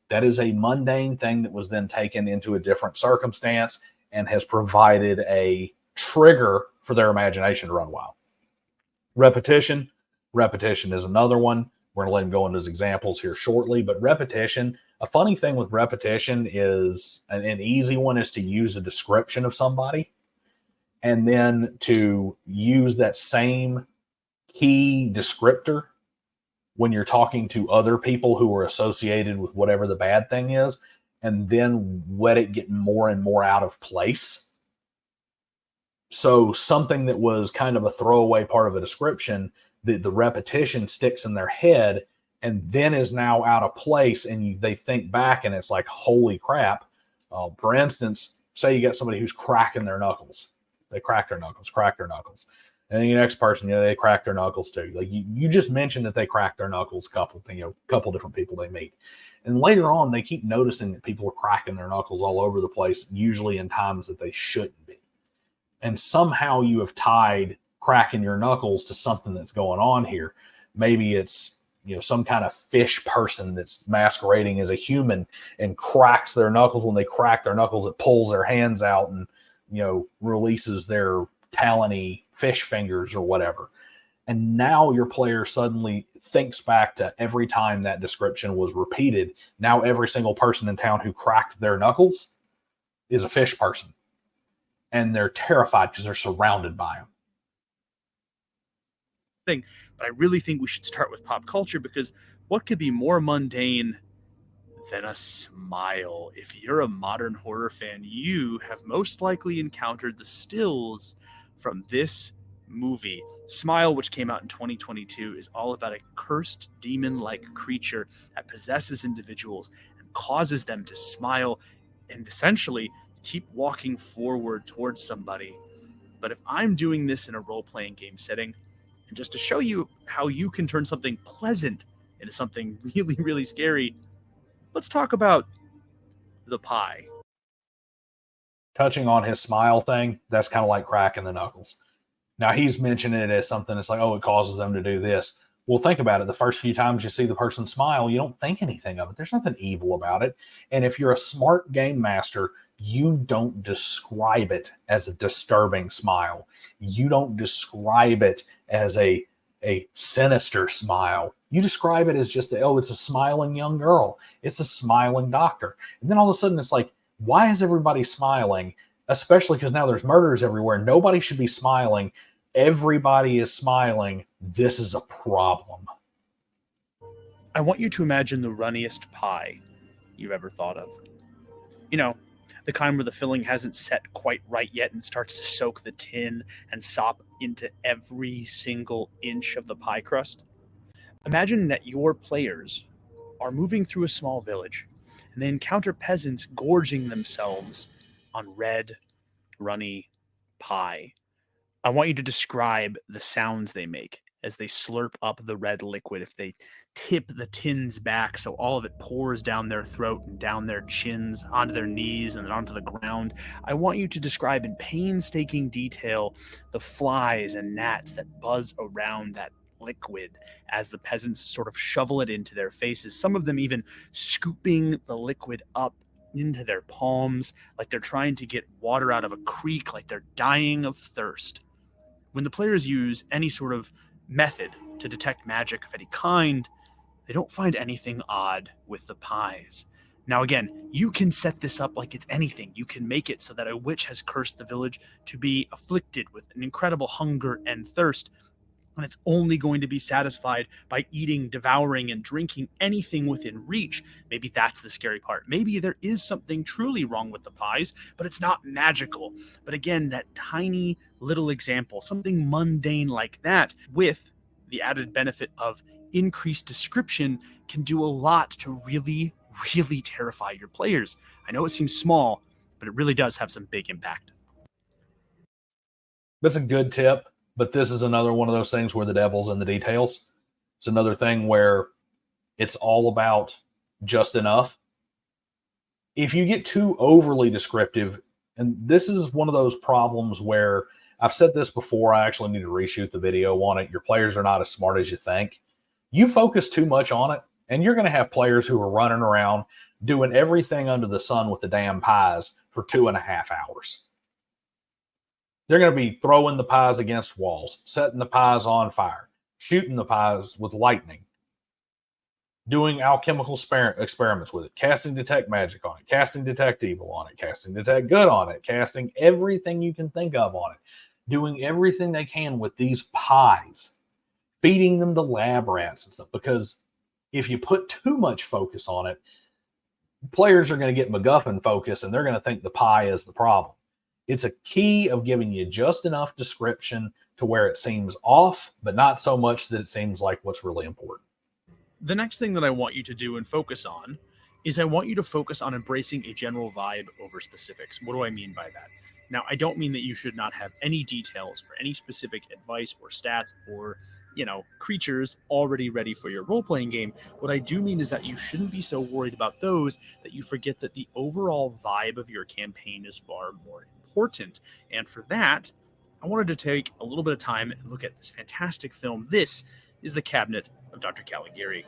That is a mundane thing that was then taken into a different circumstance and has provided a trigger for their imagination to run wild. Repetition. Repetition is another one. We're going to let him go into his examples here shortly, but repetition, a funny thing with repetition is, an easy one is to use a description of somebody and then to use that same key descriptor when you're talking to other people who are associated with whatever the bad thing is, and then let it get more and more out of place. So something that was kind of a throwaway part of a description, the repetition sticks in their head and then is now out of place, and they think back and it's like, holy crap. For instance, say you got somebody who's cracking their knuckles. They crack their knuckles. And the next person, they crack their knuckles too. Like you just mentioned that they crack their knuckles, couple different people they meet. And later on, they keep noticing that people are cracking their knuckles all over the place, usually in times that they shouldn't be. And somehow you have tied cracking your knuckles to something that's going on here. Maybe it's, some kind of fish person that's masquerading as a human and cracks their knuckles. When they crack their knuckles, it pulls their hands out and, releases their talony fish fingers or whatever. And now your player suddenly thinks back to every time that description was repeated. Now every single person in town who cracked their knuckles is a fish person. And they're terrified because they're surrounded by them. But I really think we should start with pop culture, because what could be more mundane than a smile? If you're a modern horror fan, you have most likely encountered the stills from this movie. Smile, which came out in 2022, is all about a cursed demon-like creature that possesses individuals and causes them to smile and essentially keep walking forward towards somebody. But if I'm doing this in a role-playing game setting, and just to show you how you can turn something pleasant into something really, really scary, let's talk about the pie. Touching on his smile thing, that's kind of like cracking the knuckles. Now, he's mentioning it as something that's like, it causes them to do this. Well, think about it. The first few times you see the person smile, you don't think anything of it. There's nothing evil about it. And if you're a smart game master, you don't describe it as a disturbing smile. You don't describe it as a sinister smile. You describe it as just, it's a smiling young girl. It's a smiling doctor. And then all of a sudden it's like, why is everybody smiling? Especially because now there's murders everywhere. Nobody should be smiling. Everybody is smiling. This is a problem. I want you to imagine the runniest pie you've ever thought of. The kind where the filling hasn't set quite right yet and starts to soak the tin and sop into every single inch of the pie crust. Imagine that your players are moving through a small village and they encounter peasants gorging themselves on red, runny pie. I want you to describe the sounds they make as they slurp up the red liquid, if they tip the tins back so all of it pours down their throat and down their chins, onto their knees, and then onto the ground. I want you to describe in painstaking detail the flies and gnats that buzz around that liquid as the peasants sort of shovel it into their faces, some of them even scooping the liquid up into their palms like they're trying to get water out of a creek, like they're dying of thirst. When the players use any sort of method to detect magic of any kind, they don't find anything odd with the pies. Now, again, you can set this up like it's anything. You can make it so that a witch has cursed the village to be afflicted with an incredible hunger and thirst, and it's only going to be satisfied by eating, devouring, and drinking anything within reach. Maybe that's the scary part. Maybe there is something truly wrong with the pies, but it's not magical. But again, that tiny little example, something mundane like that, with the added benefit of increased description, can do a lot to really, really terrify your players. I know it seems small, but it really does have some big impact. That's a good tip. But this is another one of those things where the devil's in the details. It's another thing where it's all about just enough. If you get too overly descriptive, and this is one of those problems where I've said this before, I actually need to reshoot the video on it. Your players are not as smart as you think. You focus too much on it, and you're going to have players who are running around doing everything under the sun with the damn pies for 2.5 hours. They're going to be throwing the pies against walls, setting the pies on fire, shooting the pies with lightning, doing alchemical experiments with it, casting detect magic on it, casting detect evil on it, casting detect good on it, casting everything you can think of on it, doing everything they can with these pies, feeding them to lab rats and stuff. Because if you put too much focus on it, players are going to get MacGuffin focus and they're going to think the pie is the problem. It's a key of giving you just enough description to where it seems off, but not so much that it seems like what's really important. The next thing that I want you to do and focus on is I want you to focus on embracing a general vibe over specifics. What do I mean by that? Now, I don't mean that you should not have any details or any specific advice or stats or, creatures already ready for your role-playing game. What I do mean is that you shouldn't be so worried about those that you forget that the overall vibe of your campaign is far more important. And for that, I wanted to take a little bit of time and look at this fantastic film. This is The Cabinet of Dr. Caligari.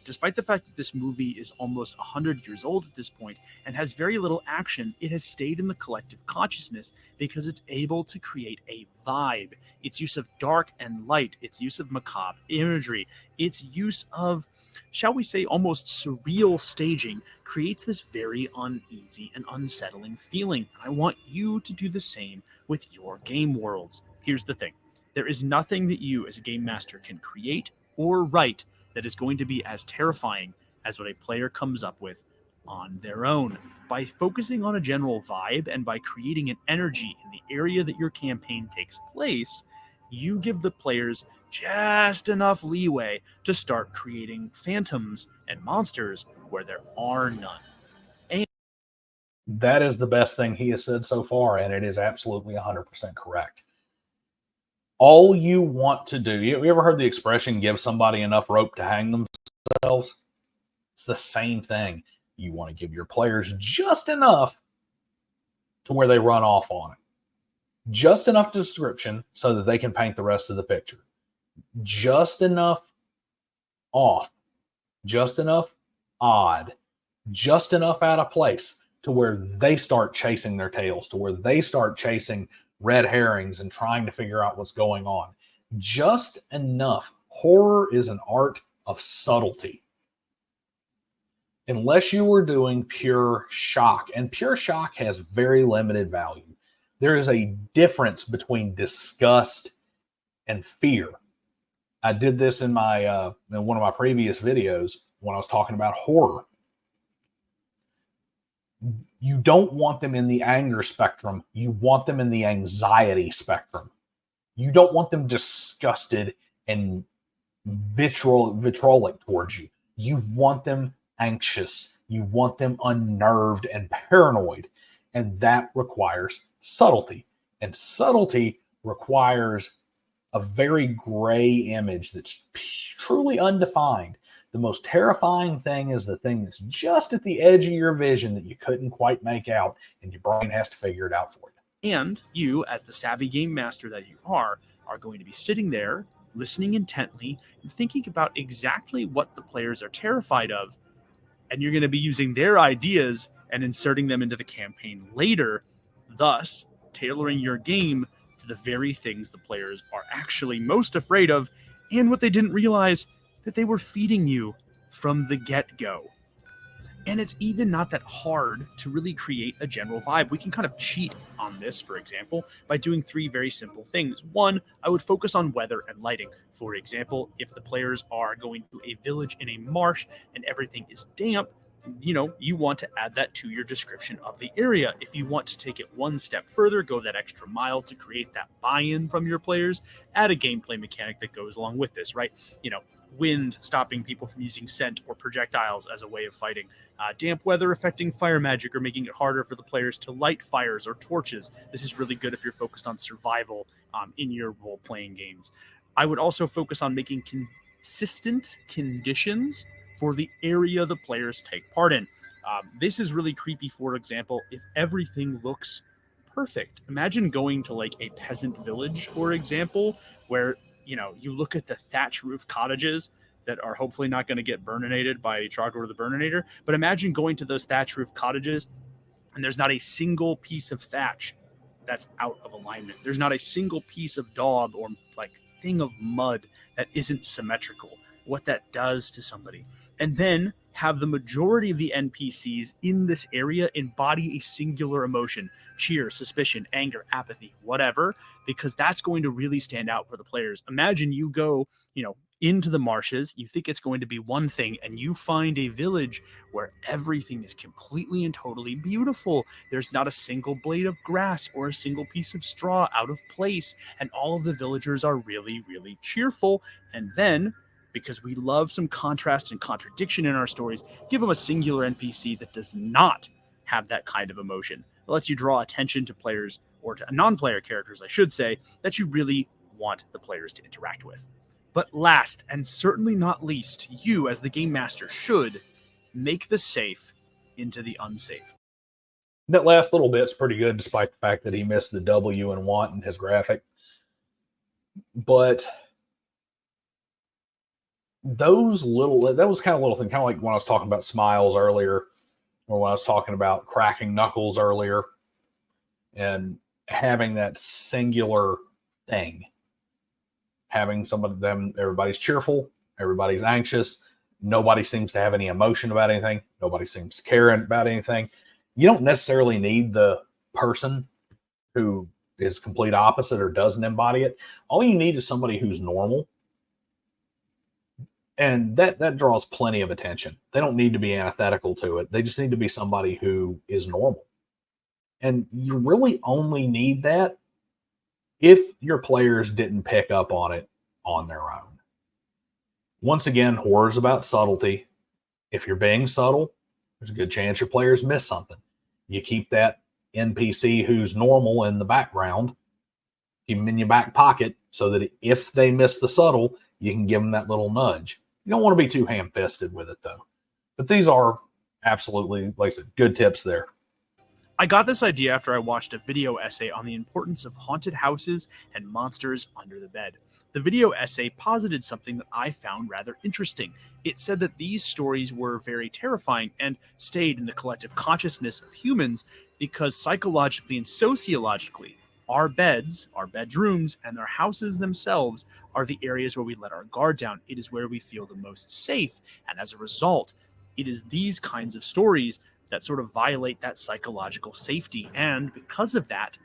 Despite the fact that this movie is almost 100 years old at this point and has very little action, it has stayed in the collective consciousness because it's able to create a vibe. Its use of dark and light, its use of macabre imagery, its use of, shall we say, almost surreal staging creates this very uneasy and unsettling feeling. I want you to do the same with your game worlds. Here's the thing. There is nothing that you as a game master can create or write that is going to be as terrifying as what a player comes up with on their own. By focusing on a general vibe and by creating an energy in the area that your campaign takes place, you give the players just enough leeway to start creating phantoms and monsters where there are none. And that is the best thing he has said so far, and it is absolutely 100% correct. All you want to do, you ever heard the expression, give somebody enough rope to hang themselves? It's the same thing. You want to give your players just enough to where they run off on it. Just enough description so that they can paint the rest of the picture. Just enough off. Just enough odd. Just enough out of place to where they start chasing their tails, to where they start chasing red herrings and trying to figure out what's going on. Just enough. Horror is an art of subtlety. Unless you were doing pure shock, and pure shock has very limited value. There is a difference between disgust and fear. I did this in my in one of my previous videos when I was talking about horror. You don't want them in the anger spectrum. You want them in the anxiety spectrum. You don't want them disgusted and vitriolic towards you. You want them anxious. You want them unnerved and paranoid. And that requires subtlety. And subtlety requires a very gray image that's truly undefined. The most terrifying thing is the thing that's just at the edge of your vision that you couldn't quite make out, and your brain has to figure it out for you. And you, as the savvy game master that you are going to be sitting there, listening intently, and thinking about exactly what the players are terrified of. And you're going to be using their ideas and inserting them into the campaign later, thus tailoring your game to the very things the players are actually most afraid of and what they didn't realize that they were feeding you from the get-go. And it's even not that hard to really create a general vibe. We can kind of cheat on this, for example, by doing 3 very simple things. 1, I would focus on weather and lighting. For example, if the players are going to a village in a marsh and everything is damp, you want to add that to your description of the area. If you want to take it one step further, go that extra mile to create that buy-in from your players, add a gameplay mechanic that goes along with this, right? Wind stopping people from using scent or projectiles as a way of fighting, damp weather affecting fire magic or making it harder for the players to light fires or torches. This is really good if you're focused on survival in your role-playing games. I would also focus on making consistent conditions for the area the players take part in. This is really creepy, for example, if everything looks perfect. Imagine going to like a peasant village, for example, where you look at the thatch roof cottages that are hopefully not going to get burninated by Trogdor the Burninator. But imagine going to those thatch roof cottages and there's not a single piece of thatch that's out of alignment. There's not a single piece of daub or like thing of mud that isn't symmetrical. What that does to somebody. And then have the majority of the NPCs in this area embody a singular emotion: cheer, suspicion, anger, apathy, whatever, because that's going to really stand out for the players. Imagine you go, into the marshes, you think it's going to be one thing, and you find a village where everything is completely and totally beautiful. There's not a single blade of grass or a single piece of straw out of place, and all of the villagers are really, really cheerful. And then, because we love some contrast and contradiction in our stories, give them a singular NPC that does not have that kind of emotion. It lets you draw attention to players, or to non-player characters, I should say, that you really want the players to interact with. But last, and certainly not least, you as the game master should make the safe into the unsafe. That last little bit's pretty good, despite the fact that he missed the W and want in his graphic. But that was kind of little thing, kind of like when I was talking about smiles earlier, or when I was talking about cracking knuckles earlier, and having that singular thing. Having some of them, everybody's cheerful, everybody's anxious, nobody seems to have any emotion about anything, nobody seems to care about anything. You don't necessarily need the person who is complete opposite or doesn't embody it. All you need is somebody who's normal. And that draws plenty of attention. They don't need to be antithetical to it. They just need to be somebody who is normal. And you really only need that if your players didn't pick up on it on their own. Once again, horror's about subtlety. If you're being subtle, there's a good chance your players miss something. You keep that NPC who's normal in the background, keep them in your back pocket, so that if they miss the subtle, you can give them that little nudge. You don't want to be too ham-fisted with it, though. But these are absolutely, like I said, good tips there. I got this idea after I watched a video essay on the importance of haunted houses and monsters under the bed. The video essay posited something that I found rather interesting. It said that these stories were very terrifying and stayed in the collective consciousness of humans because psychologically and sociologically, our beds, our bedrooms, and our houses themselves are the areas where we let our guard down. It is where we feel the most safe. And as a result, it is these kinds of stories that sort of violate that psychological safety, and because of that,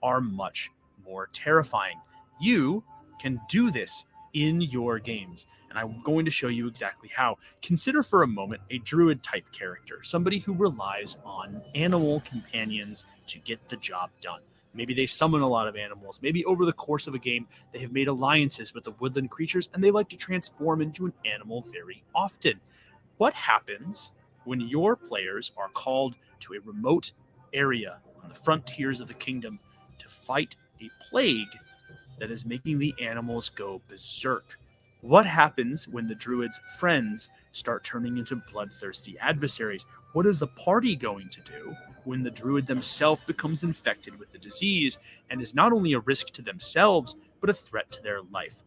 are much more terrifying. You can do this in your games, and I'm going to show you exactly how. Consider for a moment a druid-type character, somebody who relies on animal companions to get the job done. Maybe they summon a lot of animals. Maybe over the course of a game, they have made alliances with the woodland creatures, and they like to transform into an animal very often. What happens when your players are called to a remote area on the frontiers of the kingdom to fight a plague that is making the animals go berserk. What happens when the druid's friends start turning into bloodthirsty adversaries? What is the party going to do when the druid themselves becomes infected with the disease and is not only a risk to themselves, but a threat to their life?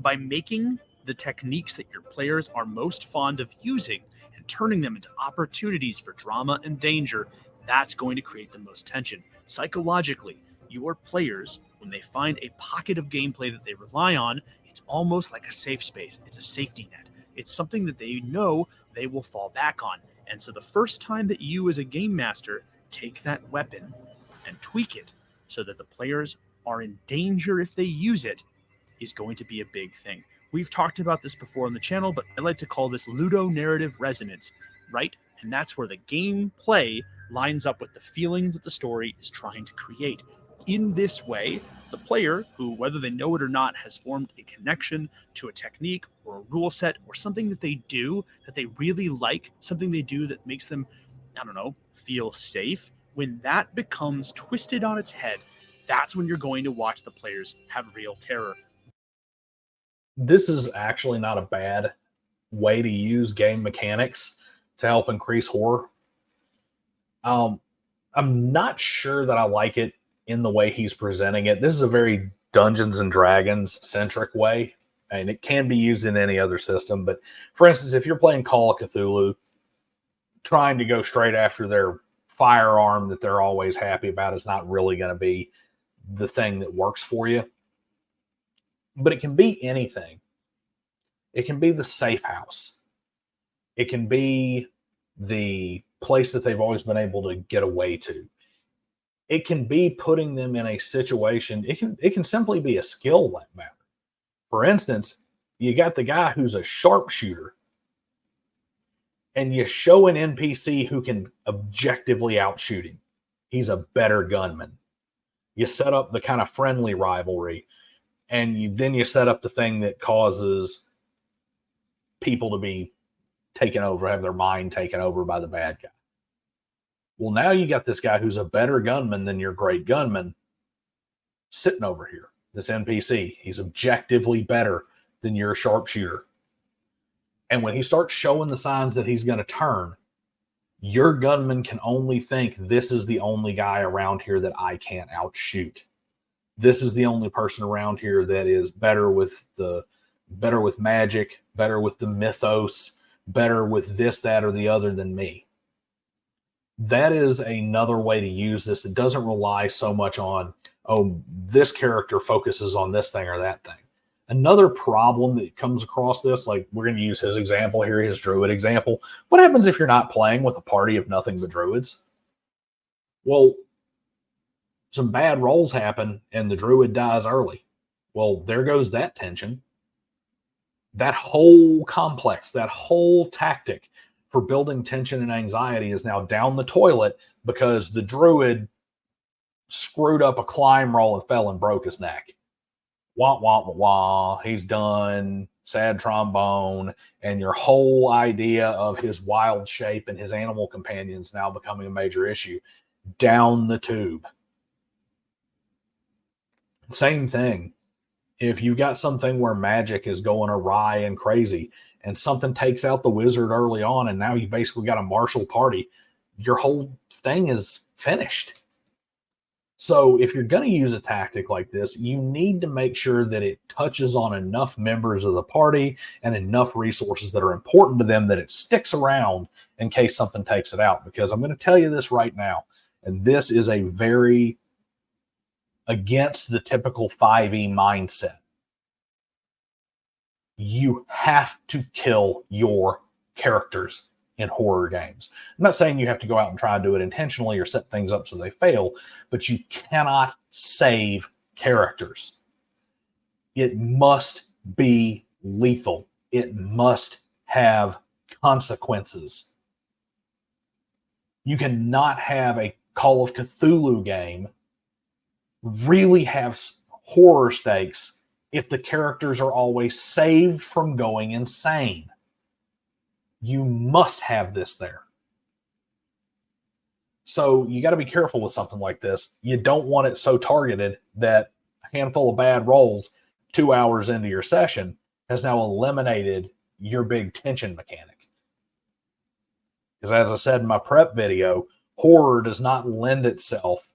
By making the techniques that your players are most fond of using and turning them into opportunities for drama and danger, that's going to create the most tension. Psychologically, your players, when they find a pocket of gameplay that they rely on, it's almost like a safe space. It's a safety net. It's something that they know they will fall back on. And so the first time that you as a game master take that weapon and tweak it so that the players are in danger if they use it is going to be a big thing. We've talked about this before on the channel, but I like to call this ludonarrative resonance, right? And that's where the gameplay lines up with the feeling that the story is trying to create. In this way, the player, who, whether they know it or not, has formed a connection to a technique or a rule set or something that they do that they really like, something they do that makes them, I don't know, feel safe. When that becomes twisted on its head, that's when you're going to watch the players have real terror. This is actually not a bad way to use game mechanics to help increase horror. I'm not sure that I like it in the way he's presenting it. This is a very Dungeons and Dragons centric way, and it can be used in any other system. But for instance, if you're playing Call of Cthulhu, trying to go straight after their firearm that they're always happy about is not really going to be the thing that works for you. But it can be anything. It can be the safe house. It can be the place that they've always been able to get away to. It can be putting them in a situation. It can simply be a skill matter. For instance, you got the guy who's a sharpshooter, and you show an NPC who can objectively outshoot him. He's a better gunman. You set up the kind of friendly rivalry, and then you set up the thing that causes people to be taken over, have their mind taken over by the bad guy. Well, now you got this guy who's a better gunman than your great gunman sitting over here, this NPC. He's objectively better than your sharpshooter. And when he starts showing the signs that he's going to turn, your gunman can only think, this is the only guy around here that I can't outshoot. This is the only person around here that is better with magic, better with the mythos, better with this, that, or the other than me. That is another way to use this. It doesn't rely so much on, oh, this character focuses on this thing or that thing. Another problem that comes across this, like we're going to use his example here, his druid example. What happens if you're not playing with a party of nothing but druids? Well, some bad rolls happen and the druid dies early. Well, there goes that tension. That whole complex, that whole tactic for building tension and anxiety is now down the toilet because the druid screwed up a climb roll and fell and broke his neck. Wah, wah, wah, wah. He's done. Sad trombone. And your whole idea of his wild shape and his animal companions now becoming a major issue. Down the tube. Same thing. If you got something where magic is going awry and crazy and something takes out the wizard early on and now you basically got a martial party, your whole thing is finished. So if you're going to use a tactic like this, you need to make sure that it touches on enough members of the party and enough resources that are important to them that it sticks around in case something takes it out. Because I'm going to tell you this right now, and this is a very against the typical 5e mindset. You have to kill your characters in horror games. I'm not saying you have to go out and try and do it intentionally or set things up so they fail, but you cannot save characters. It must be lethal. It must have consequences. You cannot have a Call of Cthulhu game really have horror stakes if the characters are always saved from going insane. You must have this there. So you got to be careful with something like this. You don't want it so targeted that handful of bad rolls 2 hours into your session has now eliminated your big tension mechanic. Because as I said in my prep video, horror does not lend itself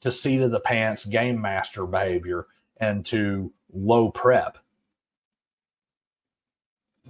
to seat of the pants game master behavior and to low prep.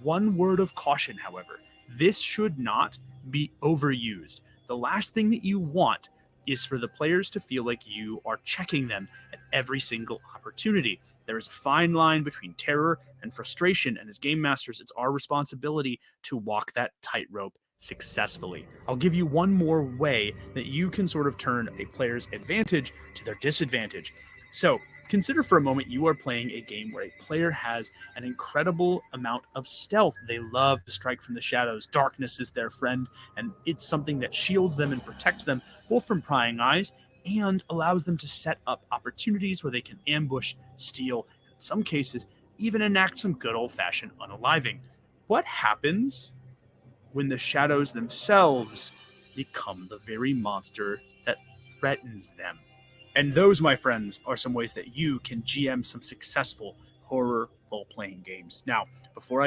One word of caution, however, this should not be overused. The last thing that you want is for the players to feel like you are checking them at every single opportunity. There is a fine line between terror and frustration, and as game masters, it's our responsibility to walk that tightrope successfully. I'll give you one more way that you can sort of turn a player's advantage to their disadvantage. So consider for a moment you are playing a game where a player has an incredible amount of stealth. They love to strike from the shadows. Darkness is their friend, and it's something that shields them and protects them both from prying eyes and allows them to set up opportunities where they can ambush, steal, and in some cases, even enact some good old-fashioned unaliving. What happens when the shadows themselves become the very monster that threatens them? And those, my friends, are some ways that you can GM some successful horror role-playing games. Now, before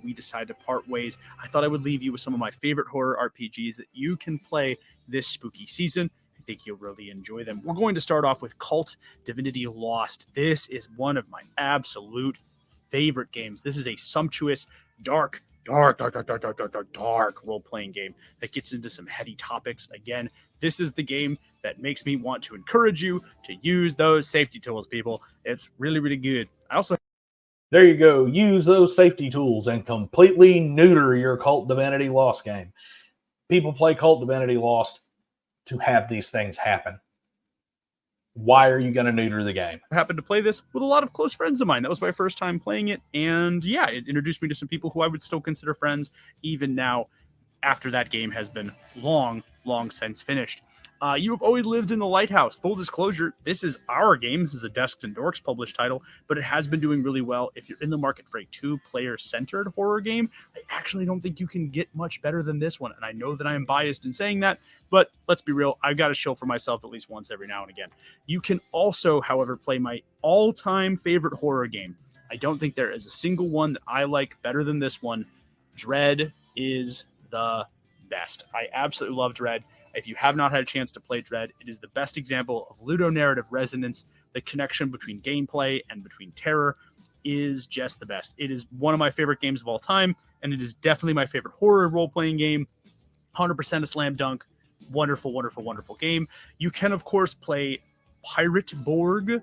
we decide to part ways, I thought I would leave you with some of my favorite horror RPGs that you can play this spooky season. I think you'll really enjoy them. We're going to start off with Cult Divinity Lost. This is one of my absolute favorite games. This is a sumptuous, dark role-playing game that gets into some heady topics. Again, this is the game that makes me want to encourage you to use those safety tools, people. It's really, really good. There you go. Use those safety tools and completely neuter your Cult Divinity Lost game. People play Cult Divinity Lost to have these things happen. Why are you going to neuter the game? I happened to play this with a lot of close friends of mine. That was my first time playing it. And yeah, it introduced me to some people who I would still consider friends even now after that game has been long since finished. You Have Always Lived in the Lighthouse. Full disclosure, this is our game. This is a Desks and Dorks published title, but it has been doing really well. If you're in the market for a two-player centered horror game, I actually don't think you can get much better than this one. And I know that I am biased in saying that, but let's be real. I've got to show for myself at least once every now and again. You can also, however, play my all-time favorite horror game. I don't think there is a single one that I like better than this one. Dread is the best. I absolutely love Dread. If you have not had a chance to play Dread, it is the best example of ludonarrative resonance. The connection between gameplay and between terror is just the best. It is one of my favorite games of all time, and it is definitely my favorite horror role-playing game. 100% a slam dunk. Wonderful, wonderful, wonderful game. You can, of course, play Pirate Borg.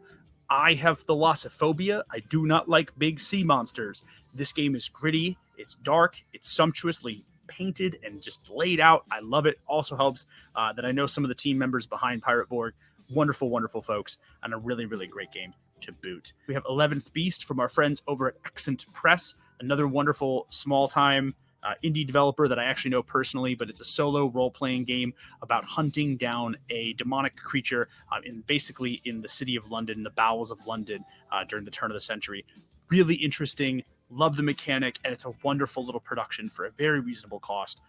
I have thalassophobia. I do not like big sea monsters. This game is gritty. It's dark. It's sumptuously painted and just laid out. I love it. Also helps that I know some of the team members behind Pirate Borg. Wonderful, wonderful folks, and a really, really great game to boot. We have 11th Beast from our friends over at Accent Press, another wonderful small-time indie developer that I actually know personally, but it's a solo role-playing game about hunting down a demonic creature basically in the city of London, the bowels of London during the turn of the century. Really interesting. Love the mechanic, and it's a wonderful little production for a very reasonable cost.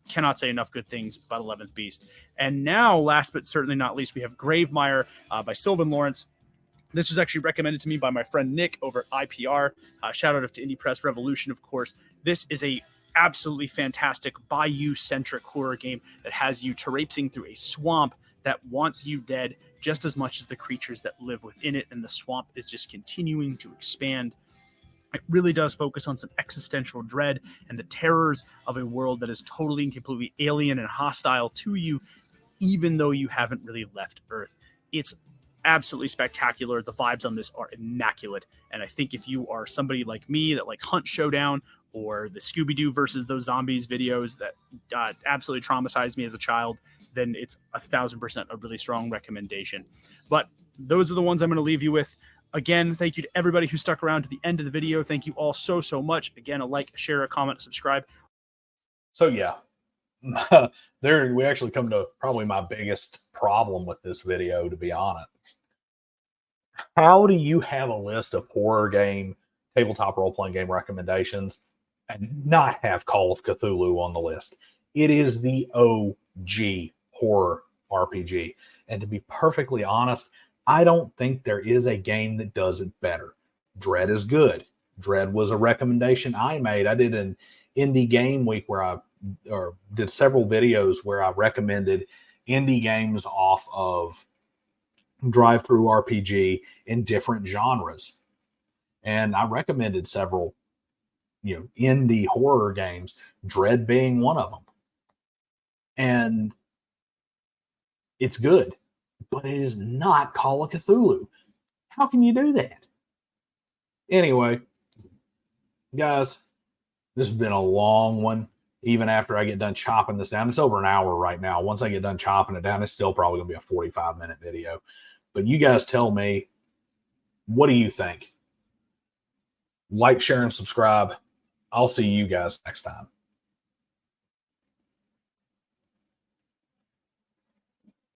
Cannot say enough good things about 11th Beast. And now, last but certainly not least, we have Gravemire by Sylvan Lawrence. This was actually recommended to me by my friend Nick over at IPR. Shout out to Indie Press Revolution, of course. This is a absolutely fantastic bayou-centric horror game that has you traipsing through a swamp that wants you dead just as much as the creatures that live within it, and the swamp is just continuing to expand. It really does focus on some existential dread and the terrors of a world that is totally and completely alien and hostile to you, even though you haven't really left Earth. It's absolutely spectacular. The vibes on this are immaculate. And I think if you are somebody like me that like Hunt Showdown or the Scooby-Doo versus those zombies videos that absolutely traumatized me as a child, then it's 1,000% a really strong recommendation. But those are the ones I'm going to leave you with. Again, thank you to everybody who stuck around to the end of the video. Thank you all so much. Again, a like, a share, a comment, subscribe. So yeah, there we actually come to probably my biggest problem with this video, to be honest. How do you have a list of horror game, tabletop role-playing game recommendations and not have Call of Cthulhu on the list? It is the OG horror RPG. And to be perfectly honest, I don't think there is a game that does it better. Dread is good. Dread was a recommendation I made. I did an indie game week where I did several videos where I recommended indie games off of drive-through RPG in different genres. And I recommended several, indie horror games, Dread being one of them. And it's good, but it is not Call of Cthulhu. How can you do that? Anyway, guys, this has been a long one. Even after I get done chopping this down, it's over an hour right now. Once I get done chopping it down, it's still probably going to be a 45-minute video. But you guys tell me, what do you think? Like, share, and subscribe. I'll see you guys next time.